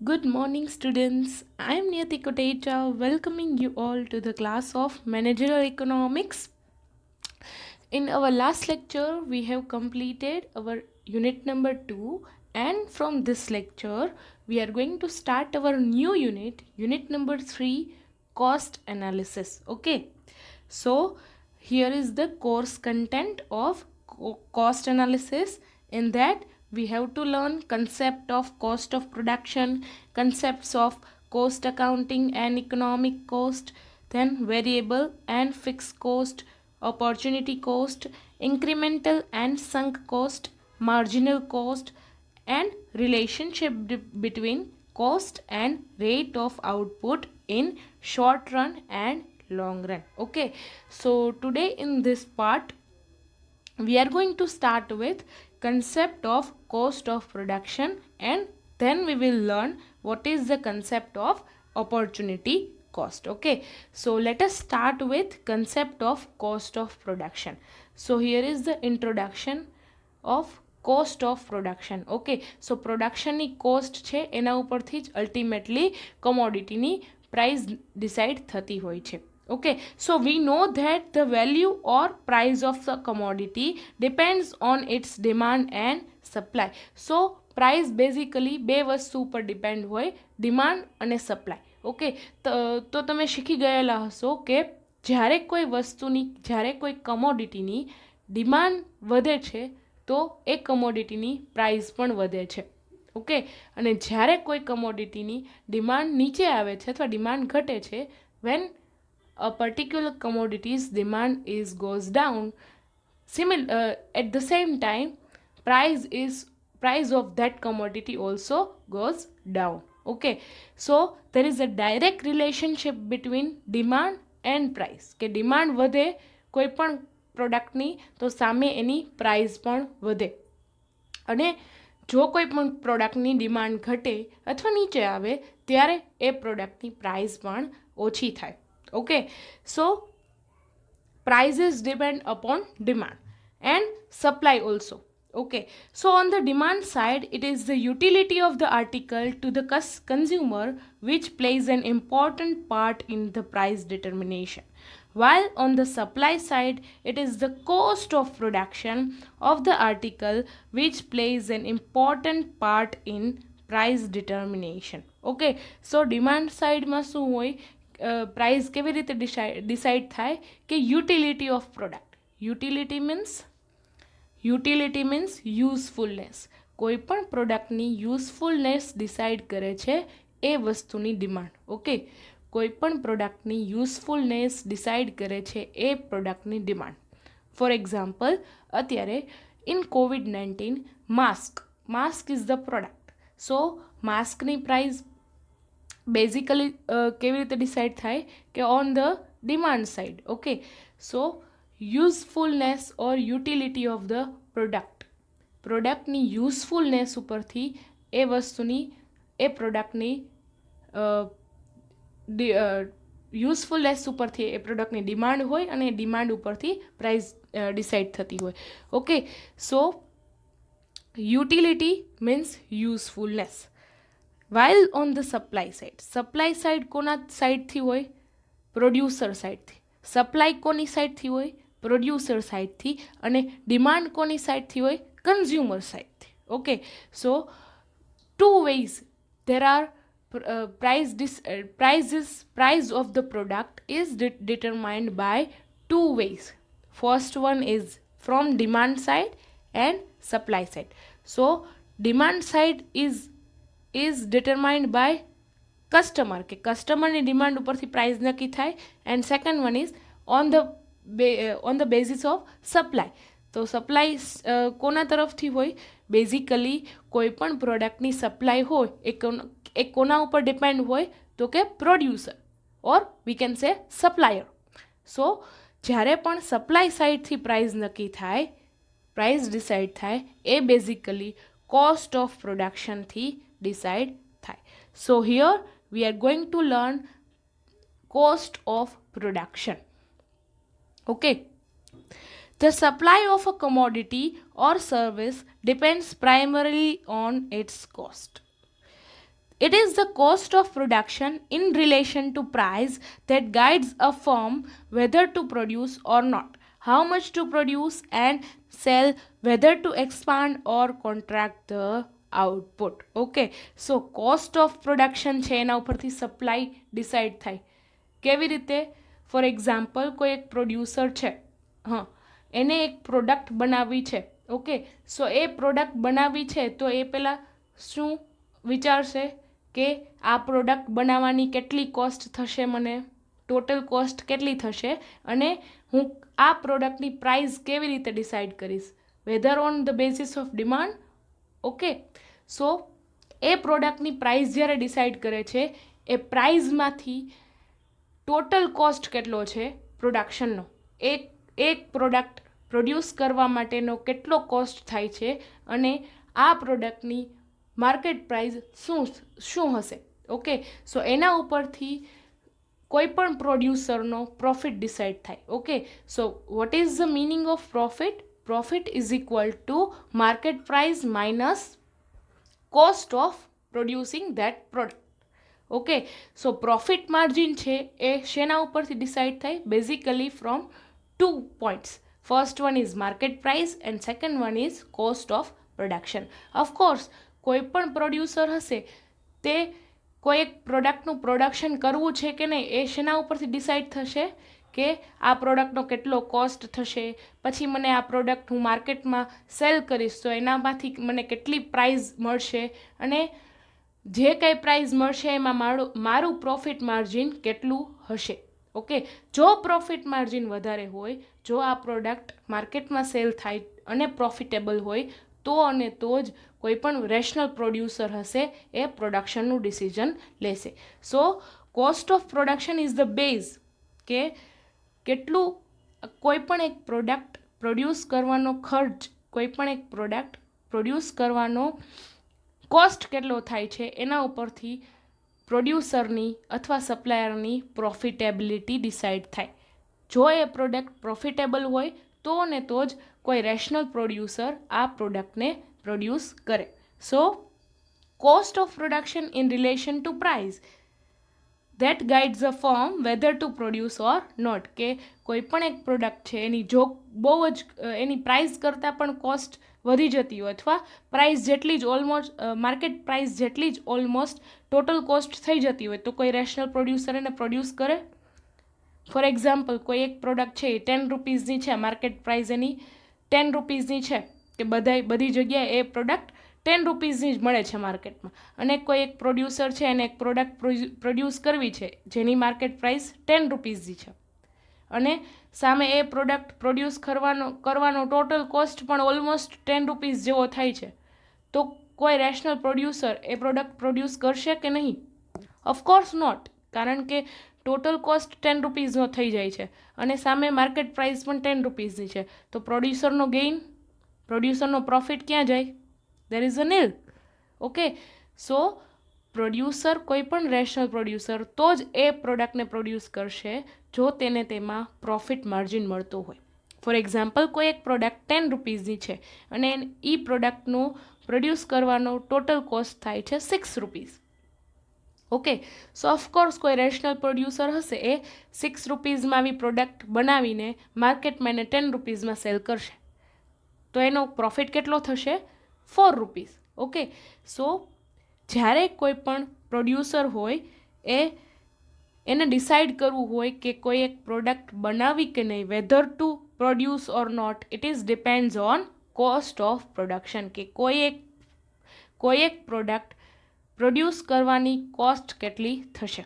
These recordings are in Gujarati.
Good morning, students. I am Niyati Kotecha, welcoming you all to the class of Managerial Economics. In our last lecture, we have completed our unit number 2, and from this lecture, we are going to start our new unit number 3, cost analysis. Okay, so here is the course content of cost analysis. In that, we have to learn concept of cost of production, concepts of cost accounting and economic cost, then variable and fixed cost, opportunity cost, incremental and sunk cost, marginal cost, and relationship between cost and rate of output in short run and long run. Okay, so today in this part we are going to start with concept of cost of production, and then we will learn what is the concept of opportunity cost. Okay, so let us start with concept of cost of production. So here is the introduction of cost of production. Okay, so પ્રોડક્શનની કોસ્ટ છે એના ઉપરથી જ અલ્ટિમેટલી કમોડિટીની પ્રાઇસ ડિસાઇડ થતી હોય છે. Okay, so we know that the value or price of the commodity depends on its demand and supply. So price basically બે વસ્તુ ઉપર ડિપેન્ડ હોય, ડિમાન્ડ અને સપ્લાય. ઓકે, તો તમે શીખી ગયેલા હશો કે જ્યારે કોઈ વસ્તુની, જ્યારે કોઈ કમોડિટીની ડિમાન્ડ વધે છે તો એ કમોડિટીની પ્રાઇસ પણ વધે છે. ઓકે, અને જ્યારે કોઈ કમોડિટીની ડિમાન્ડ નીચે આવે છે અથવા ડિમાન્ડ ઘટે છે, van a particular commodity's demand is goes down, at the same time price of that commodity also goes down. Okay, so there is a direct relationship between demand and price, કે ડિમાન્ડ વધે કોઈ પણ પ્રોડક્ટની તો સામે એની પ્રાઇસ પણ વધે, અને જો કોઈ પણ પ્રોડક્ટની ડિમાન્ડ ઘટે અથવા નીચે આવે ત્યારે એ પ્રોડક્ટની પ્રાઇસ પણ ઓછી થાય. Okay, so prices depend upon demand and supply also. Okay, so on the demand side, it is the utility of the article to the consumer which plays an important part in the price determination, while on the supply side, it is the cost of production of the article which plays an important part in price determination. Okay, so demand side માં શું હોય, પ્રાઇસ કેવી રીતે ડિસાઇડ થાય કે utility of product. Utility means usefulness. કોઈ પણ પ્રોડક્ટની યુઝફુલનેસ ડિસાઇડ કરે છે એ વસ્તુની ડિમાન્ડ. ઓકે, કોઈ પણ પ્રોડક્ટની યુઝફુલનેસ ડિસાઇડ કરે છે એ પ્રોડક્ટની ડિમાન્ડ. ફોર એક્ઝામ્પલ, અત્યારે in COVID-19 mask is the product. So માસ્કની પ્રાઇસ બેઝિકલી કેવી રીતે ડિસાઇડ થાય કે on the demand side. Okay, so usefulness or utility of the પ્રોડક્ટની યુઝફુલનેસ ઉપરથી એ વસ્તુની, એ પ્રોડક્ટની યુઝફુલનેસ ઉપરથી એ પ્રોડક્ટની ડિમાન્ડ હોય અને ડિમાન્ડ ઉપરથી પ્રાઇસ ડિસાઇડ થતી હોય. Okay, so utility means usefulness. while on the supply side કોના સાઇડથી હોય, પ્રોડ્યુસર સાઇડથી. સપ્લાય કોની સાઇડથી હોય, પ્રોડ્યુસર સાઇડથી, અને ડિમાન્ડ કોની સાઇડથી હોય, કન્ઝ્યુમર સાઇડથી. Okay, so two ways there are price of the product is determined by two ways. First one is from demand side and supply side. So demand side is determined by customer, કે કસ્ટમરની ડિમાન્ડ ઉપરથી પ્રાઇસ નક્કી થાય. And second one is on the basis of supply. તો સપ્લાય કોના તરફથી હોય, બેઝિકલી કોઈ પણ પ્રોડક્ટની સપ્લાય હોય એ કોના ઉપર ડિપેન્ડ હોય તો કે producer or we can say supplier. So જ્યારે પણ સપ્લાય સાઇડથી પ્રાઇસ નક્કી થાય, પ્રાઇસ ડિસાઇડ થાય, એ બેઝિકલી કોસ્ટ ઓફ પ્રોડક્શનથી decide થાય. So here we are going to learn cost of production. Okay, the supply of a commodity or service depends primarily on its cost. It is the cost of production in relation to price that guides a firm whether to produce or not, how much to produce and sell, whether to expand or contract the output. Okay, so cost of production છે એના ઉપરથી સપ્લાય ડિસાઇડ થાય. કેવી રીતે? ફોર એક્ઝામ્પલ, કોઈ એક પ્રોડ્યુસર છે, હા, એને એક પ્રોડક્ટ બનાવવી છે. ઓકે, સો એ પ્રોડક્ટ બનાવવી છે તો એ પહેલાં શું વિચારશે કે આ પ્રોડક્ટ બનાવવાની કેટલી કોસ્ટ થશે, મને ટોટલ કોસ્ટ કેટલી થશે, અને હું આ પ્રોડક્ટની પ્રાઇસ કેવી રીતે ડિસાઇડ કરીશ, whether on the basis of demand. Okay, so એ પ્રોડક્ટની પ્રાઇસ જ્યારે ડિસાઇડ કરે છે, એ પ્રાઇઝમાંથી ટોટલ કોસ્ટ કેટલો છે પ્રોડક્શનનો, એક પ્રોડક્ટ પ્રોડ્યુસ કરવા માટેનો કેટલો કોસ્ટ થાય છે, અને આ પ્રોડક્ટની માર્કેટ પ્રાઇસ શું હશે. ઓકે, સો એના ઉપરથી કોઈ પણ પ્રોડ્યુસરનો પ્રોફિટ ડિસાઇડ થાય. Okay, so what is the meaning of profit? Profit is equal to market price minus cost of producing that product. Okay, so profit margin છે એ શેના ઉપરથી ડિસાઇડ થાય? Basically from 2 points. First one is market price and second one is cost of production. Of course કોઈ પણ પ્રોડ્યુસર હશે તે કોઈ એક પ્રોડક્ટનું પ્રોડક્શન કરવું છે કે નહીં એ શેના ઉપરથી ડિસાઇડ થશે કે આ પ્રોડક્ટનો કેટલો કોસ્ટ થશે, પછી મને આ પ્રોડક્ટ હું માર્કેટમાં સેલ કરીશ તો એનામાંથી મને કેટલી પ્રાઇઝ મળશે, અને જે કંઈ પ્રાઇઝ મળશે એમાં મારું પ્રોફિટ માર્જિન કેટલું હશે. ઓકે, જો પ્રોફિટ માર્જિન વધારે હોય, જો આ પ્રોડક્ટ માર્કેટમાં સેલ થાય અને પ્રોફિટેબલ હોય, તો અને તો જ કોઈ પણ રેશનલ પ્રોડ્યુસર હશે એ પ્રોડક્શનનું ડિસિઝન લેશે. So cost of production is the base કે કેટલું કોઈ પણ એક પ્રોડક્ટ પ્રોડ્યુસ કરવાનો ખર્ચ, કોઈ પણ એક પ્રોડક્ટ પ્રોડ્યુસ કરવાનો કોસ્ટ કેટલો થાય છે, એના ઉપરથી પ્રોડ્યુસરની અથવા સપ્લાયરની પ્રોફિટેબિલિટી ડિસાઇડ થાય. જો એ પ્રોડક્ટ પ્રોફિટેબલ હોય તો ને તો જ કોઈ રેશનલ પ્રોડ્યુસર આ પ્રોડક્ટને પ્રોડ્યુસ કરે. So cost of production in relation to price that guides a firm whether to produce or not. કે કોઈ પણ એક પ્રોડક્ટ છે એની જો બહુ જ એની પ્રાઇસ કરતાં પણ કોસ્ટ વધી જતી હોય, અથવા પ્રાઇસ જેટલી જ ઓલમોસ્ટ માર્કેટ પ્રાઇસ જેટલી જ ઓલમોસ્ટ ટોટલ કોસ્ટ થઈ જતી હોય, તો કોઈ રેશનલ પ્રોડ્યુસર એને પ્રોડ્યુસ કરે. ફોર એક્ઝામ્પલ, કોઈ એક પ્રોડક્ટ છે એ 10 રૂપીઝની છે, માર્કેટ પ્રાઇસ એની 10 રૂપીઝની છે, કે બધી જગ્યાએ એ પ્રોડક્ટ 10 રૂપીઝની જ મળે છે માર્કેટમાં, અને કોઈ એક પ્રોડ્યુસર છે એને એક પ્રોડક્ટ પ્રોડ્યુસ કરવી છે જેની માર્કેટ પ્રાઇસ 10 રૂપીઝની છે, અને સામે એ પ્રોડક્ટ પ્રોડ્યુસ કરવાનો ટોટલ કોસ્ટ પણ ઓલમોસ્ટ 10 રૂપીઝ જેવો થાય છે, તો કોઈ રેશનલ પ્રોડ્યુસર એ પ્રોડક્ટ પ્રોડ્યુસ કરશે કે નહીં? ઓફકોર્સ નોટ, કારણ કે ટોટલ કોસ્ટ 10 રૂપીઝનો થઈ જાય છે અને સામે માર્કેટ પ્રાઇસ પણ 10 રૂપીઝની છે, તો પ્રોડ્યુસરનો ગેઇન, પ્રોડ્યુસરનો પ્રોફિટ ક્યાં જાય? there is a nil. Okay, so producer, કોઈ પણ રેશનલ પ્રોડ્યુસર તો જ એ પ્રોડક્ટને પ્રોડ્યુસ કરશે જો તેને તેમાં પ્રોફિટ માર્જિન મળતો હોય. ફોર એક્ઝામ્પલ, કોઈ એક પ્રોડક્ટ 10 રૂપીઝની છે અને એ પ્રોડક્ટનું પ્રોડ્યુસ કરવાનો ટોટલ કોસ્ટ થાય છે 6 રૂપીઝ. ઓકે, સો ઓફકોર્સ કોઈ રેશનલ પ્રોડ્યુસર હશે એ 6 રૂપીઝમાં આવી પ્રોડક્ટ બનાવીને માર્કેટમાં એને 10 રૂપીઝમાં સેલ કરશે, તો એનો પ્રોફિટ કેટલો થશે? 4 રૂપીઝ. ઓકે, સો જ્યારે કોઈ પણ પ્રોડ્યુસર હોય એને ડિસાઇડ કરવું હોય કે કોઈ એક પ્રોડક્ટ બનાવવી કે નહીં, whether to produce or not, it is depends on cost of production, કે કોઈ એક પ્રોડક્ટ પ્રોડ્યુસ કરવાની કોસ્ટ કેટલી થશે,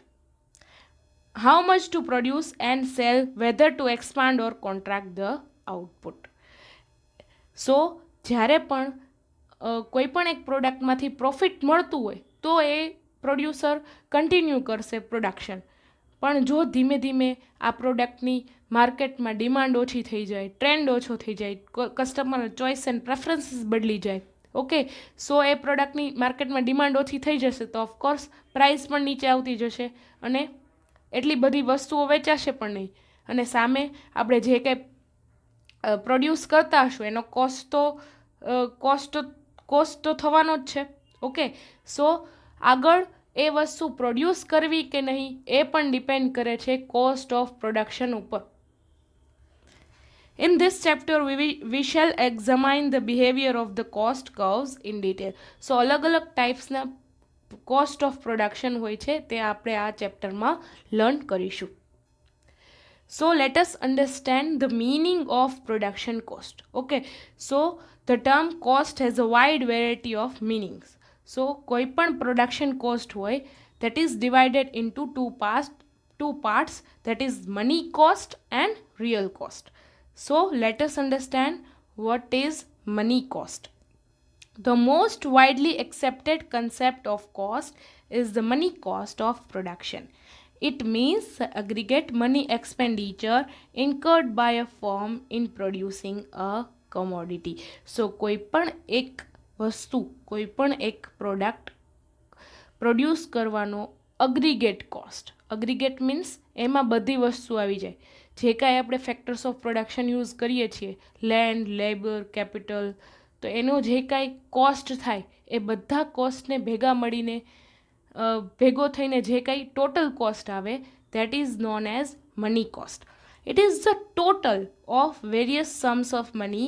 how much to produce and sell, whether to expand or contract the output. So જ્યારે પણ કોઈ પણ એક પ્રોડક્ટમાંથી પ્રોફિટ મળતું હોય તો એ પ્રોડ્યુસર કન્ટિન્યુ કરશે પ્રોડક્શન, પણ જો ધીમે ધીમે આ પ્રોડક્ટની માર્કેટમાં ડિમાન્ડ ઓછી થઈ જાય, ટ્રેન્ડ ઓછો થઈ જાય, કસ્ટમર ચોઇસ એન્ડ પ્રેફરન્સીસ બદલી જાય, ઓકે, સો એ પ્રોડક્ટની માર્કેટમાં ડિમાન્ડ ઓછી થઈ જશે તો ઓફકોર્સ પ્રાઇસ પણ નીચે આવતી જશે અને એટલી બધી વસ્તુઓ વેચાશે પણ નહીં, અને સામે આપણે જે કંઈ પ્રોડ્યુસ કરતા હશું એનો કોસ્ટ તો થવાનો જ છે. ઓકે, સો આગળ એ વસ્તુ પ્રોડ્યુસ કરવી કે નહીં એ પણ ડિપેન્ડ કરે છે કોસ્ટ ઓફ પ્રોડક્શન ઉપર. In this chapter, we shall examine the behavior of the cost curves in detail. So, અલગ-અલગ ટાઈપ્સના કોસ્ટ ઓફ પ્રોડક્શન હોય છે તે આપણે આ ચેપ્ટરમાં લર્ન કરીશું. So, let us understand the meaning of production cost. Okay, so the term cost has a wide variety of meanings. So, કોઈ પણ production cost હોય that is divided into two parts that is money cost and real cost. So, let us understand what is money cost. The most widely accepted concept of cost is the money cost of production. It means the aggregate money expenditure incurred by a firm in producing a commodity. So, કોઈ પણ એક વસ્તુ, કોઈ પણ એક પ્રોડક્ટ પ્રોડ્યુસ કરવાનો અગ્રીગેટ કોસ્ટ. અગ્રીગેટ મીન્સ એમાં બધી વસ્તુ આવી જાય. જે કાંઈ આપણે ફેક્ટર્સ ઓફ પ્રોડક્શન યુઝ કરીએ છીએ, લેન્ડ, લેબર, કેપિટલ, તો એનો જે કાંઈ કોસ્ટ થાય એ બધા કોસ્ટને ભેગા મળીને ભેગો થઈને જે કાંઈ ટોટલ કોસ્ટ આવે that is known as money cost. It is the total of various sums of money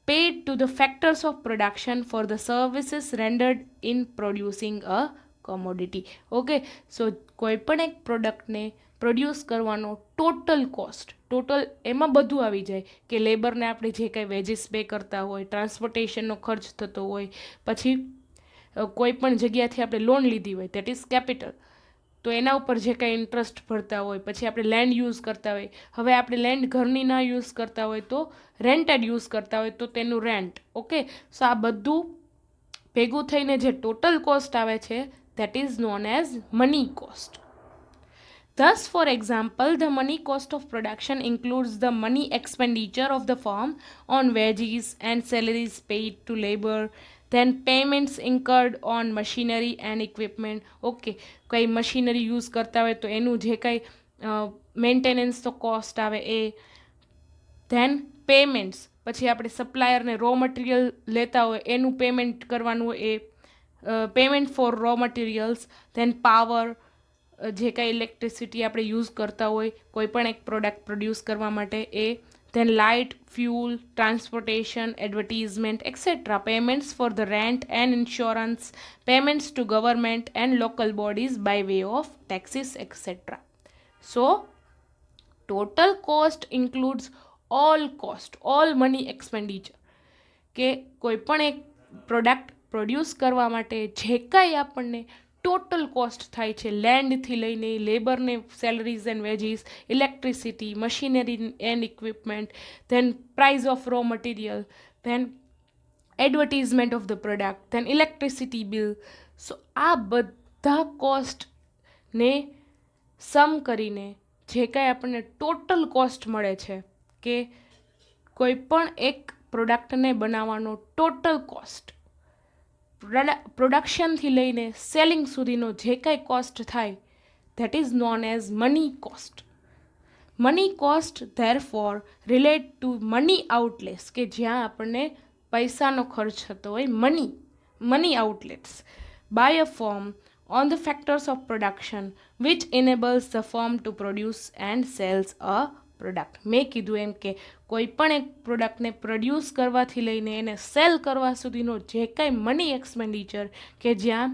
paid to the factors of production for the services rendered in producing a commodity. Okay, so કોઈ પણ એક પ્રોડક્ટને પ્રોડ્યુસ કરવાનો ટોટલ કોસ્ટ, ટોટલ એમાં બધું આવી જાય કે લેબરને આપણે જે કાંઈ વેજીસ પે કરતા હોય, ટ્રાન્સપોર્ટેશનનો ખર્ચ થતો હોય, પછી કોઈ પણ જગ્યાથી આપણે લોન લીધી હોય દેટ ઇઝ કેપિટલ, તો એના ઉપર જે કાંઈ ઇન્ટરેસ્ટ ભરતા હોય, પછી આપણે લેન્ડ યુઝ કરતા હોય, હવે આપણે લેન્ડ ઘરની ના યુઝ કરતા હોય તો રેન્ટેડ યુઝ કરતા હોય તો તેનું રેન્ટ. ઓકે, સો આ બધું ભેગું થઈને જે ટોટલ કોસ્ટ આવે છે that is known as money cost. Thus, for example, the money cost of production includes the money expenditure of the firm on wages and salaries paid to labor, then payments incurred on machinery and equipment. Okay, કોઈ મશીનરી યુઝ કરતા હોય તો એનું જે કાંઈ મેન્ટેનન્સનો કોસ્ટ આવે એ, ધેન પેમેન્ટ્સ, પછી આપણે સપ્લાયરને રો મટીરિયલ લેતા હોય એનું પેમેન્ટ કરવાનું હોય એ, payment for raw materials, then power, જે કાંઈ ઇલેક્ટ્રિસિટી આપણે યુઝ કરતા હોય કોઈ પણ એક પ્રોડક્ટ પ્રોડ્યુસ કરવા માટે એ, then light, fuel, transportation, advertisement etcetera, payments for the rent and insurance, payments to government and local bodies by way of taxes etcetera. So total cost includes all cost, all money expenditure, કે કોઈ પણ એક પ્રોડક્ટ પ્રોડ્યુસ કરવા માટે જે કાંઈ આપણને ટોટલ કોસ્ટ થાય છે, લેન્ડથી લઈને લેબરને salaries and wages, electricity, machinery and equipment, then price of raw material, then advertisement of the product, then electricity bill. So આ બધા કોસ્ટને સમ કરીને જે કાંઈ આપણને ટોટલ કોસ્ટ મળે છે કે કોઈ પણ એક પ્રોડક્ટને બનાવવાનો ટોટલ કોસ્ટ, પ્રોડક્શનથી લઈને સેલિંગ સુધીનો જે કાંઈ કોસ્ટ થાય that is known as money cost. Money cost therefore relate to money outlets, કે જ્યાં આપણને પૈસાનો ખર્ચ થતો હોય, money outlets by a firm on the factors of production which enables the firm to produce and sells a product. મેં કીધું એમ કે કોઈ પણ એક પ્રોડક્ટને પ્રોડ્યુસ કરવાથી લઈને એને સેલ કરવા સુધીનો જે કાંઈ મની એક્સપેન્ડિચર, કે જ્યાં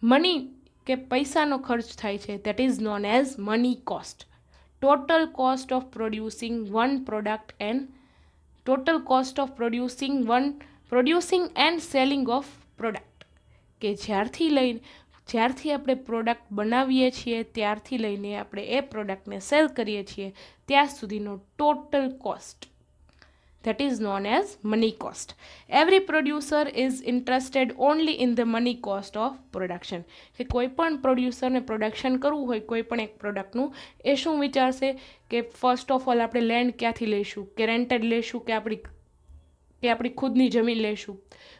મની કે પૈસાનો ખર્ચ થાય છે that is known as money cost. Total cost of producing one product end total cost of producing and selling of product, કે જ્યારથી આપણે પ્રોડક્ટ બનાવીએ છીએ ત્યારથી લઈને આપણે એ પ્રોડક્ટને સેલ કરીએ છીએ ત્યાં સુધીનો total cost that is known as money cost. Every producer is interested only in the money cost of production. કે કોઈ પણ પ્રોડ્યુસરને પ્રોડક્શન કરવું હોય કોઈ પણ એક પ્રોડક્ટનું, એ શું વિચારશે કે ફર્સ્ટ ઓફ ઓલ આપણે લેન્ડ ક્યાંથી લઈશું, કે રેન્ટેડ લઈશું, કે આપણી ખુદની જમીન લઈશું,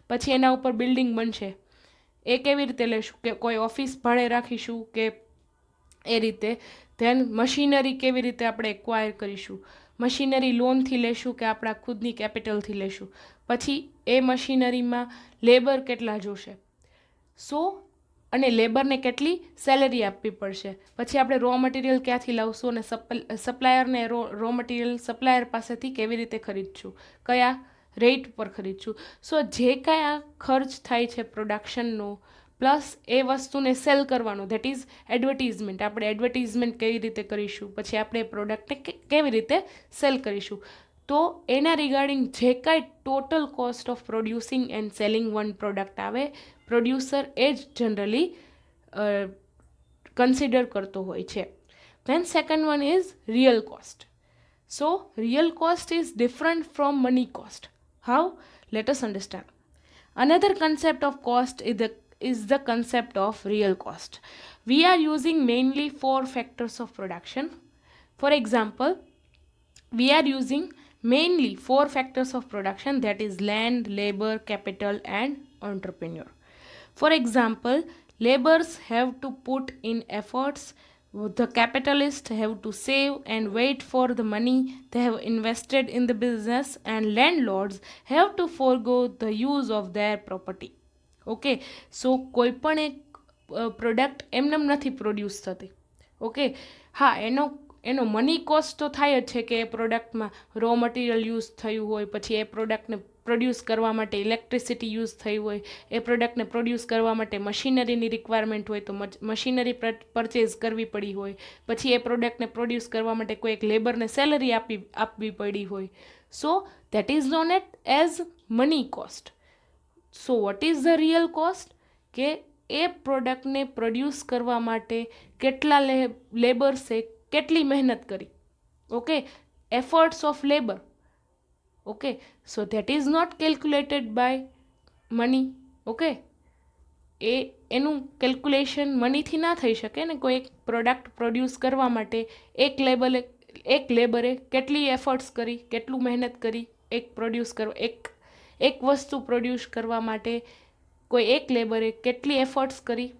પછી એના ઉપર બિલ્ડિંગ બનશે એ કેવી રીતે લઈશું, કે કોઈ ઓફિસ ભાડે રાખીશું, કે એ રીતે. ધેન મશીનરી કેવી રીતે આપણે એક્વાયર કરીશું, મશીનરી લોનથી લેશું કે આપણા ખુદની કેપિટલથી લેશું, પછી એ મશીનરીમાં લેબર કેટલા જોશે. સો અને લેબરને કેટલી સેલેરી આપવી પડશે. પછી આપણે રો મટીરિયલ ક્યાંથી લાવશું અને સપ્લાયરને રો મટીરિયલ સપ્લાયર પાસેથી કેવી રીતે ખરીદશું, કયા રેટ પર ખરીદશું. સો જે કાંઈ આ ખર્ચ થાય છે પ્રોડક્શનનો પ્લસ એ વસ્તુને સેલ કરવાનો, ધેટ ઇઝ એડવર્ટિઝમેન્ટ. આપણે એડવર્ટિઝમેન્ટ કેવી રીતે કરીશું, પછી આપણે એ પ્રોડક્ટને કેવી રીતે સેલ કરીશું. તો એના રિગાર્ડિંગ જે કાંઈ total cost of producing and selling one product આવે, પ્રોડ્યુસર એ જ જનરલી કન્સિડર કરતો હોય છે. Than second one is real cost. So real cost is different from money cost. How? Let us understand. Another concept of cost is the concept of real cost. We are using mainly 4 factors of production. For example, we are using mainly 4 factors of production, that is land, labor, capital and entrepreneur. For example, laborers have to put in efforts, the capitalists have to save and wait for the money they have invested in the business, and landlords have to forego the use of their property. Okay, so કોઈ પણ એક પ્રોડક્ટ એમનેમ નથી પ્રોડ્યુસ થતી. ઓકે, હા, એનો મની કોસ્ટ તો થાય જ છે કે એ પ્રોડક્ટમાં રો મટીરિયલ યુઝ થયું હોય, પછી એ પ્રોડક્ટને પ્રોડ્યુસ કરવા માટે ઇલેક્ટ્રિસિટી યુઝ થઈ હોય, એ પ્રોડક્ટને પ્રોડ્યુસ કરવા માટે મશીનરીની રિક્વાયરમેન્ટ હોય તો મશીનરી પરચેઝ કરવી પડી હોય, પછી એ પ્રોડક્ટને પ્રોડ્યુસ કરવા માટે કોઈ એક લેબરને સેલરી આપવી પડી હોય. So that is known as money cost. So what is the real cost? કે એ પ્રોડક્ટને પ્રોડ્યુસ કરવા માટે કેટલા લેબર્સે કેટલી મહેનત કરી. Okay, efforts of labour. Okay, so that is not calculated by money. Okay, એનું કેલ્ક્યુલેશન મનીથી ના થઈ શકે ને. કોઈ એક પ્રોડક્ટ પ્રોડ્યુસ કરવા માટે એક લેબરે કેટલી એફર્ટ્સ કરી, કેટલું મહેનત કરી એક વસ્તુ પ્રોડ્યુસ કરવા માટે કોઈ એક લેબરે કેટલી એફર્ટ્સ કરી.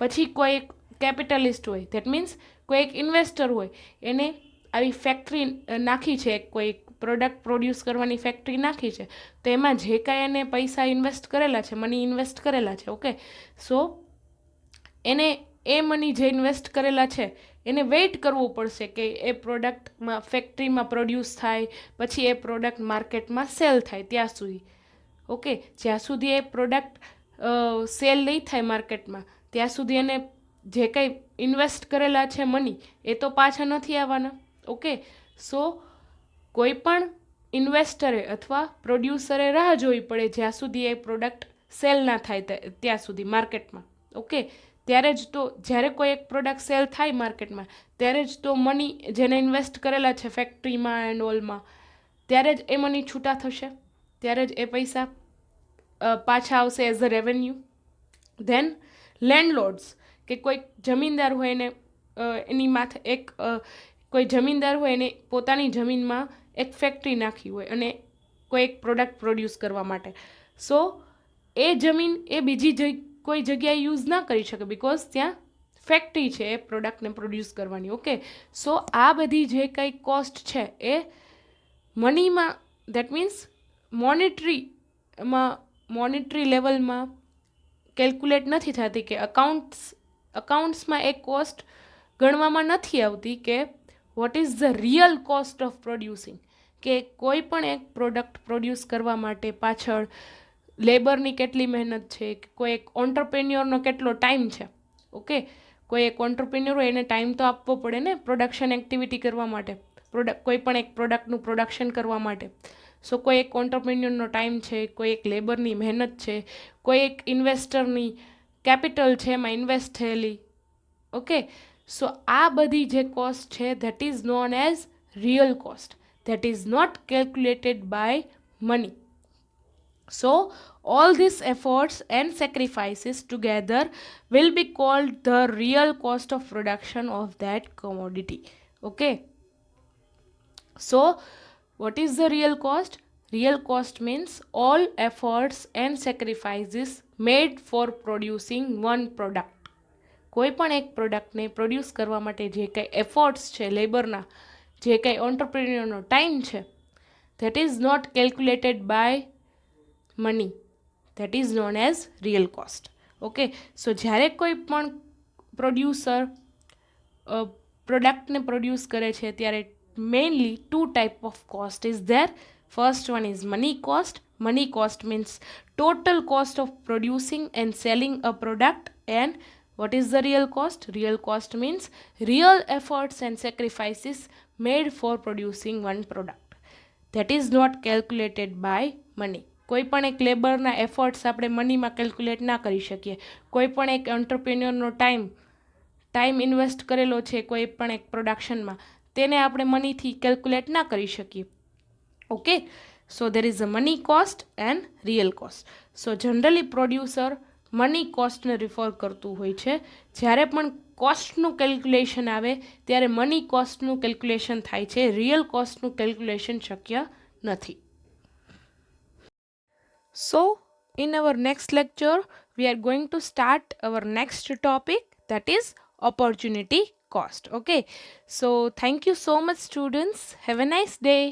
પછી કોઈ એક કેપિટલિસ્ટ હોય, ધેટ મીન્સ કોઈ એક ઇન્વેસ્ટર હોય, એને આવી ફેક્ટરી નાખી છે, કોઈ પ્રોડક્ટ પ્રોડ્યુસ કરવાની ફેક્ટરી નાખી છે, તો એમાં જે કાંઈ એને પૈસા ઇન્વેસ્ટ કરેલા છે, મની ઇન્વેસ્ટ કરેલા છે, ઓકે, સો એને એ મની જે ઇન્વેસ્ટ કરેલા છે એને વેઇટ કરવું પડશે કે એ પ્રોડક્ટમાં ફેક્ટરીમાં પ્રોડ્યુસ થાય, પછી એ પ્રોડક્ટ માર્કેટમાં સેલ થાય ત્યાં સુધી. ઓકે, જ્યાં સુધી એ પ્રોડક્ટ સેલ નહીં થાય માર્કેટમાં, ત્યાં સુધી એને જે કંઈ ઇન્વેસ્ટ કરેલા છે મની, એ તો પાછા નથી આવવાના. ઓકે, સો કોઈ પણ ઇન્વેસ્ટરે અથવા પ્રોડ્યુસરે રાહ જોવી પડે જ્યાં સુધી એ પ્રોડક્ટ સેલ ના થાય ત્યાં સુધી માર્કેટમાં. ઓકે, ત્યારે જ તો જ્યારે કોઈ એક પ્રોડક્ટ સેલ થાય માર્કેટમાં, ત્યારે જ તો મની જેને ઇન્વેસ્ટ કરેલા છે ફેક્ટરીમાં એન્ડ ઓલમાં, ત્યારે જ એ મની છૂટા થશે, ત્યારે જ એ પૈસા પાછા આવશે એઝ અ રેવન્યુ. ધેન લેન્ડલોર્ડ્સ, કે કોઈ જમીનદાર હોય એને એની માથે કોઈ જમીનદાર હોય એને પોતાની જમીનમાં એક ફેક્ટરી નાખી હોય અને કોઈ એક પ્રોડક્ટ પ્રોડ્યુસ કરવા માટે. સો એ જમીન એ બીજી કોઈ જગ્યાએ યુઝ ના કરી શકે, બિકોઝ ત્યાં ફેક્ટરી છે એ પ્રોડક્ટને પ્રોડ્યુસ કરવાની. ઓકે, સો આ બધી જે કંઈ કોસ્ટ છે એ મનીમાં, દેટ મીન્સ મોનિટરી લેવલમાં કેલ્ક્યુલેટ નથી થતી, કે અકાઉન્ટ્સમાં એ કોસ્ટ ગણવામાં નથી આવતી કે what is the real cost of producing. કે કોઈ પણ એક પ્રોડક્ટ પ્રોડ્યુસ કરવા માટે પાછળ લેબરની કેટલી મહેનત છે, કોઈ એક ઓન્ટરપ્રેન્યોરનો કેટલો ટાઈમ છે. ઓકે, કોઈ એક ઓન્ટરપ્રેન્યોર હોય એને ટાઈમ તો આપવો પડે ને પ્રોડક્શન એક્ટિવિટી કરવા માટે, કોઈ પણ એક પ્રોડક્ટનું પ્રોડક્શન કરવા માટે. સો કોઈ એક ઓન્ટરપ્રેન્યોરનો ટાઈમ છે, કોઈ એક લેબરની મહેનત છે, કોઈ એક ઇન્વેસ્ટરની કેપિટલ છે એમાં ઇન્વેસ્ટ થયેલી. ઓકે, સો આ બધી જે કોસ્ટ છે that is known as real cost, that is not calculated by money. So all these efforts and sacrifices together will be called the real cost of production of that commodity. Okay, so what is the real cost? Real cost means all efforts and sacrifices made for producing one product. કોઈ પણ એક પ્રોડક્ટને પ્રોડ્યુસ કરવા માટે જે કંઈ એફર્ટ્સ છે લેબરના, જે કંઈ ઓન્ટરપ્રિન્યોરનો ટાઈમ છે, that is not calculated by money, that is known as real cost. Okay, so જ્યારે કોઈ પણ પ્રોડ્યુસર પ્રોડક્ટને પ્રોડ્યુસ કરે છે ત્યારે mainly two type of cost is there. First one is money cost. Money cost means total cost of producing and selling a product. And what is the real cost? Real cost means real efforts and sacrifices made for producing one product. That is not calculated by money. કોઈ પણ એક લેબરના એફર્ટ્સ આપણે મનીમાં કેલ્ક્યુલેટ ના કરી શકીએ. કોઈ પણ એક એન્ટરપ્રેન્યોરનો ટાઈમ ઇન્વેસ્ટ કરેલો છે કોઈ પણ એક પ્રોડક્શનમાં, તેને આપણે મનીથી કેલ્ક્યુલેટ ના કરી શકીએ. Okay, so there is a money cost and real cost. So generally producer money કોસ્ટને રિફર કરતું હોય છે. જ્યારે પણ કોસ્ટનું કેલ્ક્યુલેશન આવે ત્યારે મની કોસ્ટનું કેલ્ક્યુલેશન થાય છે, રિયલ કોસ્ટનું કેલ્ક્યુલેશન શક્ય નથી. So in our next lecture we are going to start our next topic, that is opportunity cost. Okay, so thank you so much students, have a nice day.